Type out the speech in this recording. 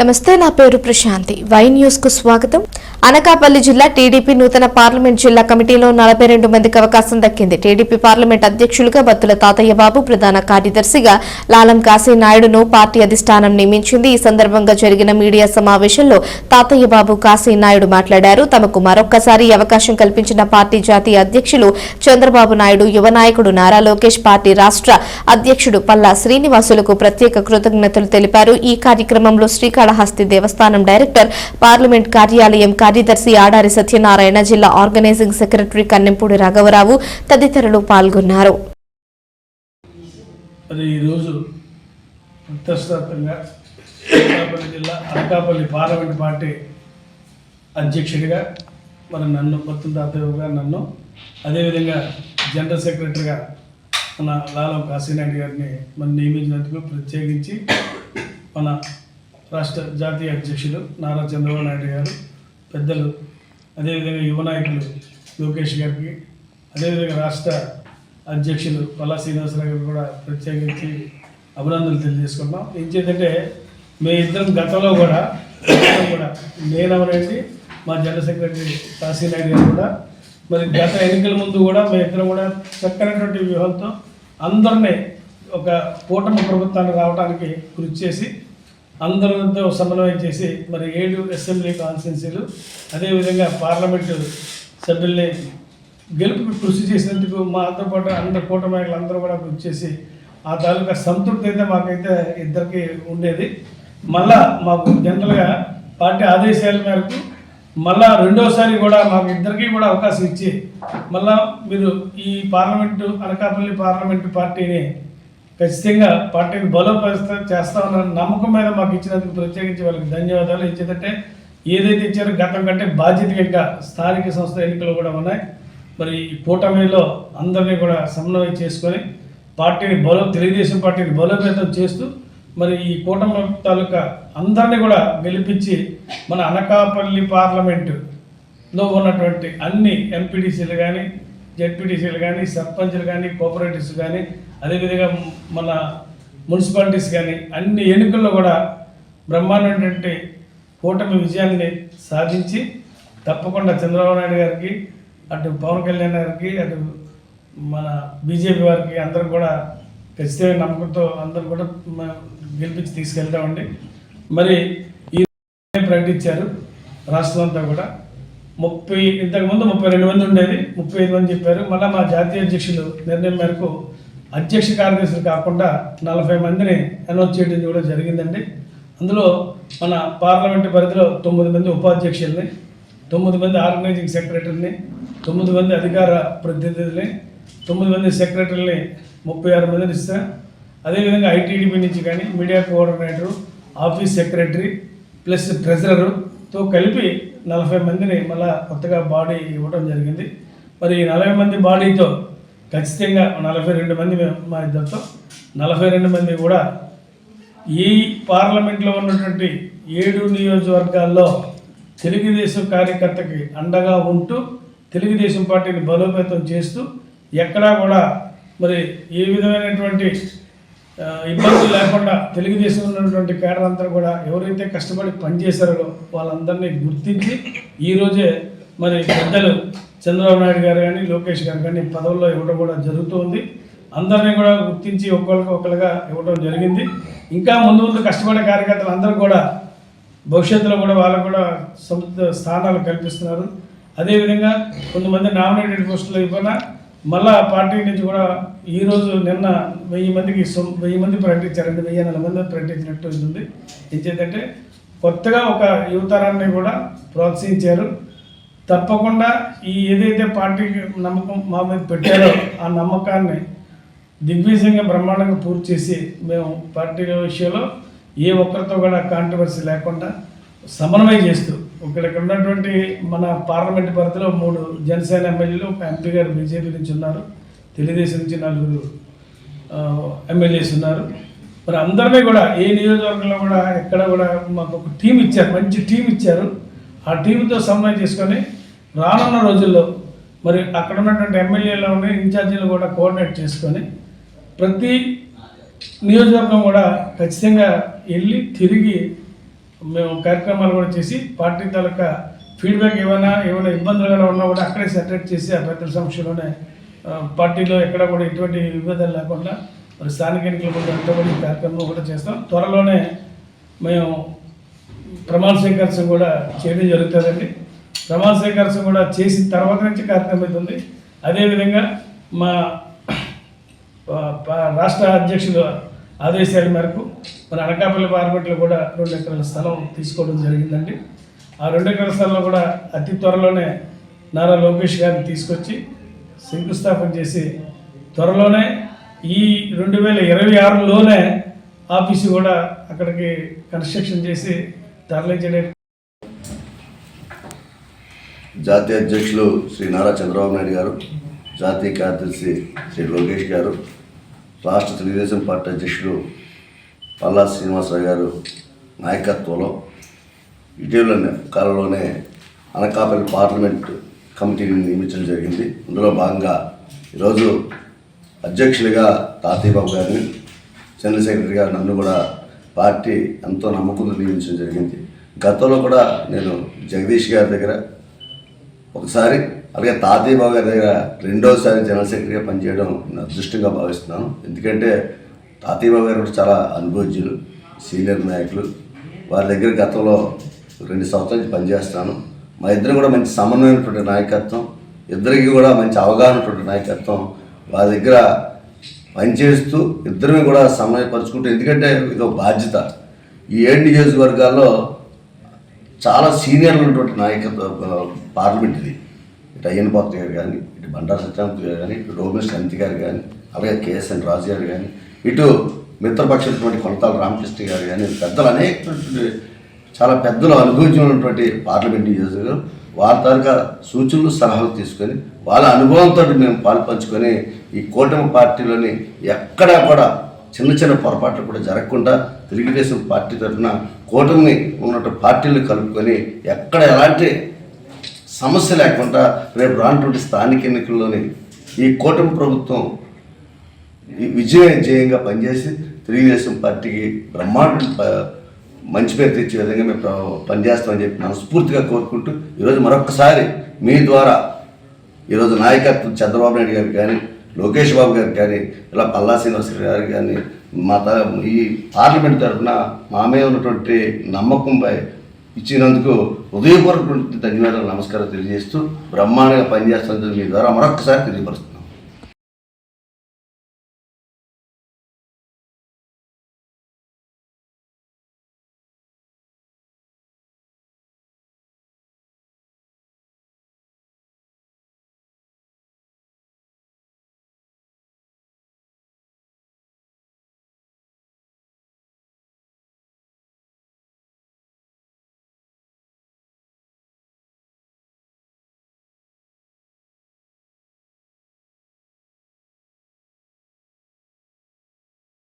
నమస్తే, నా పేరు ప్రశాంతి. వై న్యూస్ కు స్వాగతం. అనకాపల్లి జిల్లా టీడీపీ నూతన పార్లమెంట్ జిల్లా కమిటీలో 42 మందికి అవకాశం దక్కింది. టీడీపీ పార్లమెంట్ అధ్యక్షులుగా బత్తుల తాతయ్య బాబు, ప్రధాన కార్యదర్శిగా లాలం కాశీ నాయుడును పార్టీ అధిష్టానం నియమించింది. ఈ సందర్భంగా జరిగిన మీడియా సమావేశంలో తాతయ్య బాబు, కాశీ నాయుడు మాట్లాడారు. తమకు మరొక్కసారి అవకాశం కల్పించిన పార్టీ జాతీయ అధ్యక్షులు చంద్రబాబు నాయుడు, యువ నాయకుడు నారా లోకేష్, పార్టీ రాష్ట్ర అధ్యక్షుడు పల్లా శ్రీనివాసులకు ప్రత్యేక కృతజ్ఞతలు తెలిపారు. ఈ కార్యక్రమంలో శ్రీకాళహస్తి దేవస్థానం డైరెక్టర్, పార్లమెంట్ కార్యాలయం కార్యదర్శి ఆడారి సత్యనారాయణ, జిల్లా ఆర్గనైజింగ్ సెక్రటరీ కన్నెంపూడి రాఘవరావు తదితరులు పాల్గొన్నారు. అనకాపల్లి పార్లమెంట్ పార్టీ అధ్యక్షుడిగా నన్ను బత్తుల తాతయ్య నన్ను, అదేవిధంగా జనరల్ సెక్రటరీగా మన లాలం కాశీనాయుడు గారిని నియమించినందుకు ప్రత్యేకించి మన రాష్ట్ర జాతీయ అధ్యక్షులు నారా చంద్రబాబు నాయుడు గారు, పెద్దలు, అదేవిధంగా యువ నాయకులు లోకేష్ గారికి, అదేవిధంగా రాష్ట్ర అధ్యక్షులు పల్లా శ్రీనివాసరావు గారికి కూడా ప్రత్యేకించి అభినందనలు తెలియజేసుకుంటున్నాం. ఏం చేద్దంటే మీ ఇద్దరం గతంలో కూడా నేనవనండి, మా జనరల్ సెక్రటరీ కాశీనాయుడు గారు కూడా గత ఎన్నికల ముందు కూడా మీ ఇద్దరం కూడా చక్కనటువంటి వ్యూహంతో అందరినీ ఒక కూటమి ప్రభుత్వాన్ని రావడానికి కృషి చేసి అందరితో సమన్వయం చేసి 7 అసెంబ్లీ కాన్స్టిట్యున్సీలు, అదేవిధంగా పార్లమెంటు సభ్యుల్ని గెలుపుకు కృషి చేసినందుకు మా అందరితో పాటు అందరు కూటమి నాయకులు అందరూ కూడా కృషి చేసి ఆ తాలూకా సంతృప్తి అయితే మాకైతే ఇద్దరికి ఉండేది. మళ్ళా మాకు జనరల్గా పార్టీ ఆదేశాల మేరకు మళ్ళా రెండోసారి కూడా మాకు ఇద్దరికీ కూడా అవకాశం ఇచ్చి మళ్ళా మీరు ఈ పార్లమెంటు అనకాపల్లి పార్లమెంటు పార్టీని ఖచ్చితంగా పార్టీని బలోపేతం చేస్తామన్న నమ్మకం మీద మాకు ఇచ్చినందుకు ప్రత్యేకించి వాళ్ళకి ధన్యవాదాలు. ఇచ్చేదంటే ఏదైతే ఇచ్చారో గతం కంటే బాధ్యతగా ఇంకా స్థానిక సంస్థ ఎన్నికలు కూడా ఉన్నాయి. ఈ కూటమిలో అందరినీ కూడా సమన్వయం చేసుకొని పార్టీని తెలుగుదేశం పార్టీని బలోపేతం చేస్తూ ఈ కూటమి తాలూకా అందరినీ కూడా గెలిపించి మన అనకాపల్లి పార్లమెంటులో ఉన్నటువంటి అన్ని ఎంపీటీసీలు కానీ, జెడ్పీటీసీలు కానీ, సర్పంచ్లు కానీ, కోఆపరేటివ్స్ కానీ, అదేవిధంగా మన మున్సిపాలిటీస్ కానీ అన్ని ఎన్నికల్లో కూడా బ్రహ్మాండమైనటువంటి కూటమి విజయాన్ని సాధించి తప్పకుండా చంద్రబాబు నాయుడు గారికి, అటు పవన్ కళ్యాణ్ గారికి, అటు మన బీజేపీ వారికి అందరూ కూడా ఖచ్చితమైన నమ్మకంతో అందరూ కూడా గెలిపించి తీసుకెళ్తామండి. ఈ ప్రకటించారు రాష్ట్రం అంతా కూడా ఇంతకుముందు 32 మంది ఉండేది, 35 మంది చెప్పారు. మళ్ళీ మా జాతీయ అధ్యక్షులు నిర్ణయం మేరకు అధ్యక్ష కార్యదర్శులు కాకుండా 40 మందిని అనౌన్స్ చేయడం కూడా జరిగిందండి. అందులో మన పార్లమెంటు పరిధిలో 9 మంది ఉపాధ్యక్షుల్ని, 9 మంది ఆర్గనైజింగ్ సెక్రటరీని, 9 మంది అధికార ప్రతినిధుల్ని, 9 మంది సెక్రటరీని, 36 మందిని ఇస్తా. అదేవిధంగా ఐటీడీపీ నుంచి కానీ media coordinator, office secretary plus ట్రెజరర్తో కలిపి 40 మందిని మళ్ళా కొత్తగా బాడీ ఇవ్వడం జరిగింది. ఈ 40 మంది బాడీతో ఖచ్చితంగా 42 మంది మా ఇద్దరితో 42 మంది కూడా ఈ పార్లమెంట్లో ఉన్నటువంటి 7 నియోజకవర్గాల్లో తెలుగుదేశం కార్యకర్తకి అండగా ఉంటూ తెలుగుదేశం పార్టీని బలోపేతం చేస్తూ ఎక్కడా కూడా ఏ విధమైనటువంటి ఇబ్బందులు లేకుండా తెలుగుదేశం ఉన్నటువంటి కేడర్ అంతా కూడా ఎవరైతే కష్టపడి పనిచేశారో వాళ్ళందరినీ గుర్తించి ఈరోజే పెద్దలు చంద్రబాబు నాయుడు గారు కానీ, లోకేష్ గారు కానీ పదవుల్లో ఇవ్వడం కూడా జరుగుతుంది. అందరినీ కూడా గుర్తించి ఒకళ్ళుగా ఇవ్వడం జరిగింది. ఇంకా ముందు కష్టపడే కార్యకర్తలు అందరూ కూడా భవిష్యత్తులో కూడా వాళ్ళకు కూడా స్థానాలు కల్పిస్తున్నారు. అదేవిధంగా కొంతమంది నామినేటెడ్ పోస్టులు ఇవ్వనా మళ్ళా పార్టీ నుంచి కూడా ఈరోజు నిన్న 1000 మంది ప్రకటించారండి. 1004 మంది ప్రకటించినట్టు ఉంది. ఏంటంటే కొత్తగా ఒక యువతరాన్ని కూడా ప్రోత్సహించారు. తప్పకుండా ఏదైతే పార్టీకి నమ్మకం మా మీద పెట్టారో ఆ నమ్మకాన్ని దిగ్విజయంగా బ్రహ్మాండంగా పూర్తి చేసి మేము పార్టీ విషయంలో ఏ ఒక్కరితో కూడా కాంట్రవర్సీ లేకుండా సమన్వయం చేస్తూ ఇక్కడ ఉన్నటువంటి మన పార్లమెంట్ పరిధిలో 3 జనసేన ఎమ్మెల్యేలు, ఒక ఎంపీ గారు బీజేపీ నుంచి ఉన్నారు, తెలుగుదేశం నుంచి 4 ఎమ్మెల్యేస్ ఉన్నారు. అందరినీ కూడా ఏ నియోజకవర్గంలో కూడా ఎక్కడ కూడా మాకు ఒక టీం ఇచ్చారు, మంచి టీం ఇచ్చారు. ఆ టీంతో సమన్వయం చేసుకొని రానున్న రోజుల్లో అక్కడ ఉన్నటువంటి ఎమ్మెల్యేలు ఇన్ఛార్జీలు కూడా కోఆర్డినేట్ చేసుకొని ప్రతి నియోజకవర్గం కూడా ఖచ్చితంగా వెళ్ళి తిరిగి మేము కార్యక్రమాలు కూడా చేసి పార్టీ తాలూకా ఫీడ్బ్యాక్ ఏమైనా ఇబ్బందులు కూడా ఉన్నా కూడా అక్కడే సెటరేట్ చేసి ఆ పెద్దల సమక్షంలోనే పార్టీలో ఎక్కడ కూడా ఎటువంటి విభేదాలు లేకుండా మరి స్థానిక ఎన్నికల ముందు వెంటబడి కార్యక్రమం కూడా చేస్తాం. త్వరలోనే మేము ప్రమాణ స్వీకారం కూడా చేయడం జరుగుతుందండి. ప్రమాణ స్వీకారం కూడా చేసిన తర్వాత నుంచి కార్యక్రమం అవుతుంది. అదేవిధంగా మా రాష్ట్ర అధ్యక్షులు ఆదేశాల మేరకు మన అనకాపల్లి పార్లమెంట్లో కూడా 2 ఎకరాల స్థలం తీసుకోవడం జరిగిందండి. ఆ 2 ఎకరాల స్థలంలో కూడా అతి త్వరలోనే నారా లోకేష్ గారిని తీసుకొచ్చి శంకుస్థాపన చేసి త్వరలోనే ఈ 2026లోనే ఆఫీసు కూడా అక్కడికి కన్స్ట్రక్షన్ చేసి తరలించడం. జాతీయ అధ్యక్షులు శ్రీ నారా చంద్రబాబు నాయుడు గారు, జాతీయ కార్యదర్శి శ్రీ లోకేష్ గారు, రాష్ట్ర తెలుగుదేశం పార్టీ అధ్యక్షులు పల్లా శ్రీనివాసరావు గారు నాయకత్వంలో ఇటీవల కాలంలోనే అనకాపల్లి పార్లమెంట్ కమిటీని నియమించడం జరిగింది. ఇందులో భాగంగా ఈరోజు అధ్యక్షులుగా తాతయ్య బాబు గారిని, జనరల్ సెక్రటరీ గారు నన్ను కూడా పార్టీ ఎంతో నమ్మకంతో నియమించడం జరిగింది. గతంలో కూడా నేను జగదీష్ గారి దగ్గర ఒకసారి, అలాగే తాతయ్య బాబు గారి దగ్గర రెండోసారి జనరల్ సెక్రటరీగా పనిచేయడం నా అదృష్టంగా భావిస్తున్నాను. ఎందుకంటే తాతయ్య బాబు గారు కూడా చాలా అనుభవజ్ఞులు, సీనియర్ నాయకులు. వారి దగ్గర గతంలో 2 సంవత్సరాల నుంచి పనిచేస్తాను. మా ఇద్దరు కూడా మంచి సమన్వయమైనటువంటి నాయకత్వం, ఇద్దరికి కూడా మంచి అవగాహన ఉన్నటువంటి నాయకత్వం. వారి దగ్గర పనిచేస్తూ ఇద్దరిని కూడా సమన్వయపరుచుకుంటూ, ఎందుకంటే ఇది ఒక బాధ్యత. ఈ 7 నియోజకవర్గాల్లో చాలా సీనియర్లు ఉన్నటువంటి నాయకత్వం పార్లమెంట్ ఇది. ఇటు అయ్యన్ పాత్ర గారు కానీ, ఇటు బండారు సత్యానంద్ గారు కానీ, ఇటు రోమిష్ శాంతి గారు కానీ, అలాగే కేఎస్ఎన్ రాజు గారు కానీ, ఇటు మిత్రపక్షమైనటువంటి కొనతాల రామకృష్ణ గారు కానీ, పెద్దలు అనేకటువంటి చాలా పెద్దలు అనుభవించినటువంటి పార్లమెంట్ నియోజకవర్గం. వారి తాలూకా సూచనలు సలహాలు తీసుకొని వాళ్ళ అనుభవంతో మేము పాల్పంచుకొని ఈ కూటమి పార్టీలోని ఎక్కడా కూడా చిన్న చిన్న పొరపాట్లు కూడా జరగకుండా తెలుగుదేశం పార్టీ తరఫున కూటమి ఉన్నటువంటి పార్టీలు కలుపుకొని ఎక్కడ ఎలాంటి సమస్య లేకుండా రేపు రానటువంటి స్థానిక ఎన్నికల్లోని ఈ కూటమి ప్రభుత్వం విజయంగా పనిచేసి తెలుగుదేశం పార్టీకి బ్రహ్మాండ మంచి పేరు తెచ్చే విధంగా మేము పనిచేస్తామని చెప్పి మనస్ఫూర్తిగా కోరుకుంటూ ఈరోజు మరొకసారి మీ ద్వారా ఈరోజు నాయకత్వం చంద్రబాబు నాయుడు గారికి కానీ, లోకేష్ బాబు గారికి కానీ, ఇలా పల్లా శ్రీనివాస గారికి కానీ, ఈ పార్లమెంట్ తరఫున మా మీద ఉన్నటువంటి నమ్మకంపై ఇచ్చినందుకు హృదయపూర్వక ధన్యవాదాలు, నమస్కారం తెలియజేస్తూ బ్రహ్మాండంగా పనిచేస్తున్నందుకు మీ ద్వారా మరొకసారి తెలియపరుస్తుంది.